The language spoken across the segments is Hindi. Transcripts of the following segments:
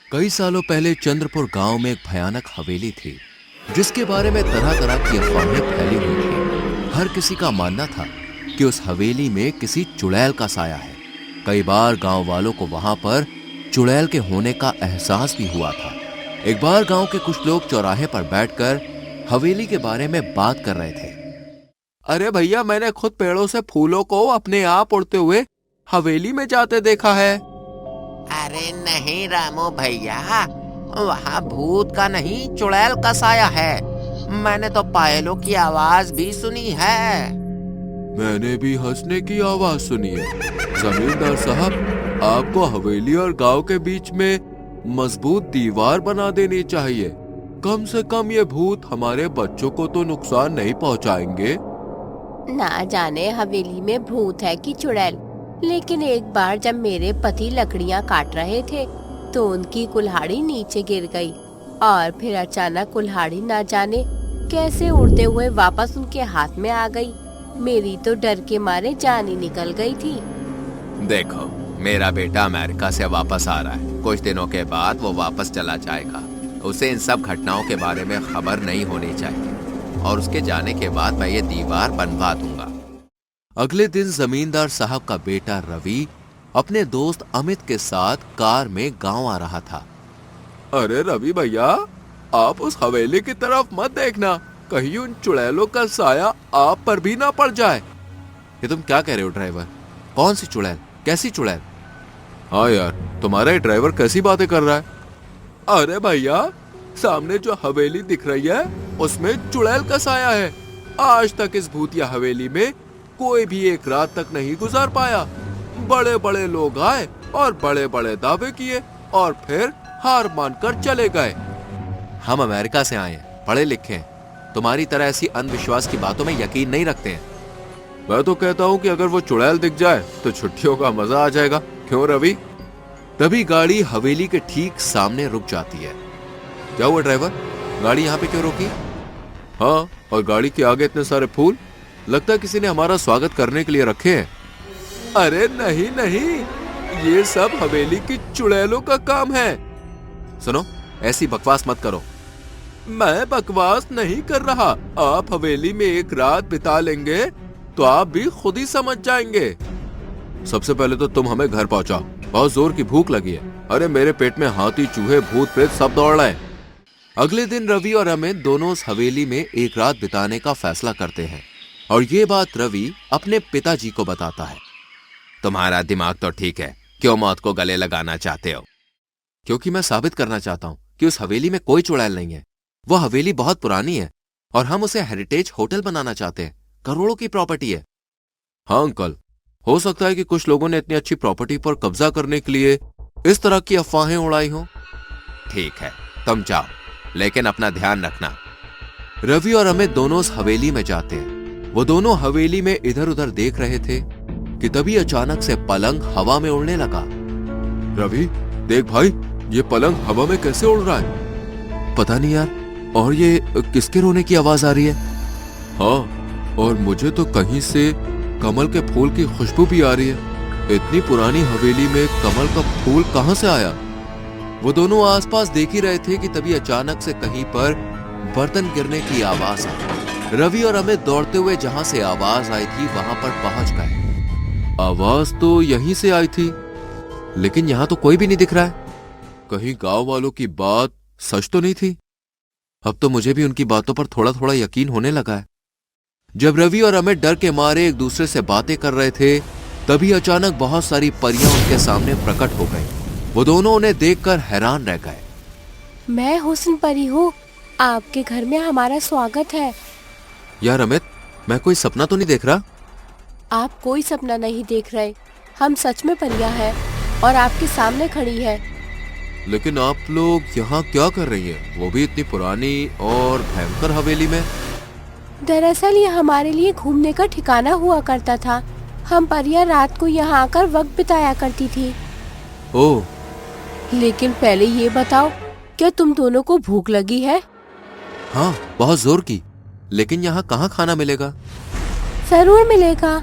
कई सालों पहले चंद्रपुर गांव में एक भयानक हवेली थी, जिसके बारे में तरह तरह की अफवाहें फैली हुई थी। हर किसी का मानना था कि उस हवेली में किसी चुड़ैल का साया है। कई बार गांव वालों को वहां पर चुड़ैल के होने का एहसास भी हुआ था। एक बार गांव के कुछ लोग चौराहे पर बैठकर हवेली के बारे में बात कर रहे थे। अरे भैया, मैंने खुद पेड़ों से फूलों को अपने आप उड़ते हुए हवेली में जाते देखा है। अरे नहीं रामू भैया, वहाँ भूत का नहीं चुड़ैल का साया है। मैंने तो पायलों की आवाज भी सुनी है। मैंने भी हंसने की आवाज सुनी है। जमींदार साहब, आपको हवेली और गांव के बीच में मजबूत दीवार बना देनी चाहिए। कम से कम ये भूत हमारे बच्चों को तो नुकसान नहीं पहुंचाएंगे। ना जाने हवेली में भूत है कि चुड़ैल, लेकिन एक बार जब मेरे पति लकड़ियां काट रहे थे तो उनकी कुल्हाड़ी नीचे गिर गई और फिर अचानक कुल्हाड़ी ना जाने कैसे उड़ते हुए वापस उनके हाथ में आ गई। मेरी तो डर के मारे जान ही निकल गई थी। देखो, मेरा बेटा अमेरिका से वापस आ रहा है। कुछ दिनों के बाद वो वापस चला जाएगा। उसे इन सब घटनाओं के बारे में खबर नहीं होनी चाहिए और उसके जाने के बाद मैं ये दीवार बनवा दूंगा। अगले दिन जमींदार साहब का बेटा रवि अपने दोस्त अमित के साथ कार में गांव आ रहा था। अरे रवि भैया, आप उस हवेली की तरफ मत देखना, कहीं उन चुड़ैलों का साया आप पर भी ना पड़ जाए। ये तुम क्या कह रहे हो ड्राइवर? कौन सी चुड़ैल? कैसी चुड़ैल? हाँ यार, तुम्हारा ये ड्राइवर कैसी बातें कर रहा है? अरे भैया, सामने जो हवेली दिख रही है उसमें चुड़ैल का साया है। आज तक इस भूतिया हवेली में कोई भी एक रात तक नहीं गुजार पाया। बड़े बड़े लोग आए और बड़े बड़े दावे किए और फिर हार मानकर चले गए। हम अमेरिका से आए हैं, पढ़े लिखे हैं, तुम्हारी तरह ऐसी अंधविश्वास की बातों में यकीन नहीं रखते हैं। मैं तो कहता हूँ कि अगर वो चुड़ैल दिख जाए तो छुट्टियों का मजा आ जाएगा। क्यों रवि? तभी गाड़ी हवेली के ठीक सामने रुक जाती है। क्या हुआ ड्राइवर, गाड़ी यहाँ पे क्यों रोकी? हाँ, और गाड़ी के आगे इतने सारे फूल, लगता है किसी ने हमारा स्वागत करने के लिए रखे हैं। अरे नहीं नहीं, ये सब हवेली की चुड़ैलों का काम है। सुनो, ऐसी बकवास मत करो। मैं बकवास नहीं कर रहा। आप हवेली में एक रात बिता लेंगे तो आप भी खुद ही समझ जाएंगे। सबसे पहले तो तुम हमें घर पहुंचाओ, बहुत जोर की भूख लगी है। अरे मेरे पेट में हाथी, चूहे, भूत प्रेत सब दौड़ रहे हैं। अगले दिन रवि और अमित दोनों उस हवेली में एक रात बिताने का फैसला करते हैं और ये बात रवि अपने पिताजी को बताता है। तुम्हारा दिमाग तो ठीक है, क्यों मौत को गले लगाना चाहते हो? क्योंकि मैं साबित करना चाहता हूँ कि उस हवेली में कोई चुड़ैल नहीं है। वो हवेली बहुत पुरानी है और हम उसे हेरिटेज होटल बनाना चाहते हैं। करोड़ों की प्रॉपर्टी है। हाँ अंकल, हो सकता है कि कुछ लोगों ने इतनी अच्छी प्रॉपर्टी पर कब्जा करने के लिए इस तरह की अफवाहें उड़ाई हो। ठीक है, तुम जाओ, लेकिन अपना ध्यान रखना। रवि और अमित दोनों उस हवेली में जाते हैं। वो दोनों हवेली में इधर उधर देख रहे थे कि तभी अचानक से पलंग हवा में उड़ने लगा। रवि देख भाई, ये पलंग हवा में कैसे उड़ रहा है? पता नहीं यार, और ये किसके रोने की आवाज आ रही है? हाँ, और मुझे तो कहीं से कमल के फूल की खुशबू भी आ रही है। इतनी पुरानी हवेली में कमल का फूल कहां से आया? वो दोनों आसपास देख ही रहे थे कि तभी अचानक से कहीं पर बर्तन गिरने की आवाज आई। रवि और अमित दौड़ते हुए जहां से आवाज आई थी वहां पर पहुंच गए। आवाज तो यहीं से आई थी, लेकिन यहां तो कोई भी नहीं दिख रहा है। कहीं गांव वालों की बात सच तो नहीं थी? अब तो मुझे भी उनकी बातों पर थोड़ा थोड़ा यकीन होने लगा है। जब रवि और अमित डर के मारे एक दूसरे से बातें कर रहे थे, तभी अचानक बहुत सारी परियां उनके सामने प्रकट हो गईं। वो दोनों उन्हें देखकर हैरान रह गए। मैं हुस्न परी हूँ, आपके घर में हमारा स्वागत है। यार अमित, मैं कोई सपना तो नहीं देख रहा? आप कोई सपना नहीं देख रहे, हम सच में परियां हैं और आपके सामने खड़ी है। लेकिन आप लोग यहाँ क्या कर रही हैं? वो भी इतनी पुरानी और भयंकर हवेली में। दरअसल ये हमारे लिए घूमने का ठिकाना हुआ करता था। हम परियां रात को यहाँ आकर वक्त बिताया करती थी। ओह, लेकिन पहले ये बताओ, क्या तुम दोनों को भूख लगी है? हाँ, बहुत जोर की। लेकिन यहाँ कहाँ खाना मिलेगा? जरूर मिलेगा।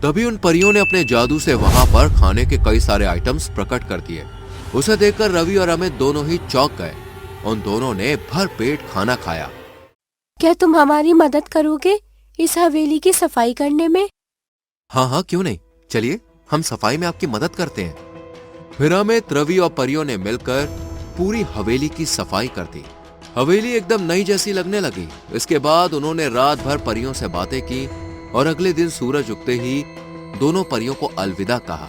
तभी उन परियों ने अपने जादू से वहां पर खाने के कई सारे आइटम्स प्रकट कर दिए। उसे देखकर रवि और अमित दोनों ही चौंक गए। उन दोनों ने भर पेट खाना खाया। क्या तुम हमारी मदद करोगे इस हवेली की सफाई करने में? हाँ हाँ, क्यों नहीं, चलिए हम सफाई में आपकी मदद करते हैं। फिर अमित, रवि और परियों ने मिलकर पूरी हवेली की सफाई कर दी। हवेली एकदम नई जैसी लगने लगी। इसके बाद उन्होंने रात भर परियों से बातें की और अगले दिन सूरज उगते ही दोनों परियों को अलविदा कहा।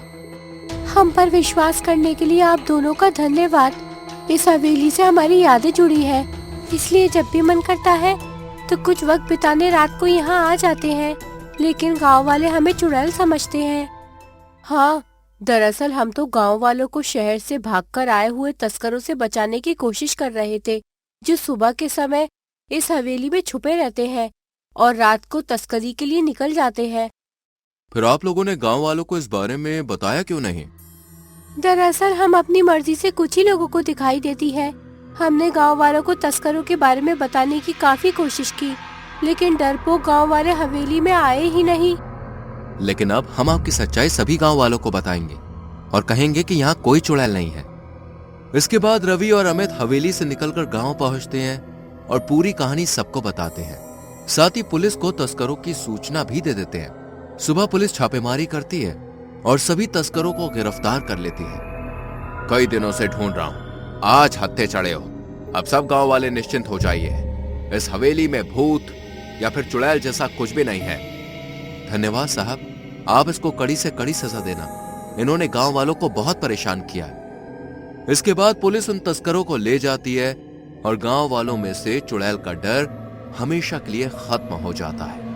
हम पर विश्वास करने के लिए आप दोनों का धन्यवाद। इस हवेली से हमारी यादें जुड़ी है, इसलिए जब भी मन करता है तो कुछ वक्त बिताने रात को यहाँ आ जाते हैं। लेकिन गांव वाले हमें चुड़ैल समझते हैं। हाँ, दरअसल हम तो गांव वालों को शहर से भागकर आए हुए तस्करों से बचाने की कोशिश कर रहे थे, जो सुबह के समय इस हवेली में छुपे रहते हैं और रात को तस्करी के लिए निकल जाते हैं। फिर आप लोगों ने गांव वालों को इस बारे में बताया क्यों नहीं? दरअसल हम अपनी मर्जी से कुछ ही लोगों को दिखाई देती है। हमने गांव वालों को तस्करों के बारे में बताने की काफी कोशिश की, लेकिन डरपोक गांव वाले हवेली में आए ही नहीं। लेकिन अब हम आपकी सच्चाई सभी गांव वालों को बताएंगे और कहेंगे कि यहाँ कोई चुड़ैल नहीं है। इसके बाद रवि और अमित हवेली से निकलकर गांव पहुंचते हैं और पूरी कहानी सबको बताते हैं। साथ ही पुलिस को तस्करों की सूचना भी दे देते हैं। सुबह पुलिस छापेमारी करती है और सभी तस्करों को गिरफ्तार कर लेती है। कई दिनों से ढूंढ रहा हूँ, आज हत्थे चढ़े हो। अब सब गांव वाले निश्चिंत हो जाइए। इस हवेली में भूत या फिर चुड़ैल जैसा कुछ भी नहीं है। धन्यवाद साहब, आप इसको कड़ी से कड़ी सजा देना। इन्होंने गांव वालों को बहुत परेशान किया। इसके बाद पुलिस उन तस्करों को ले जाती है और गांव वालों में से चुड़ैल का डर हमेशा के लिए खत्म हो जाता है।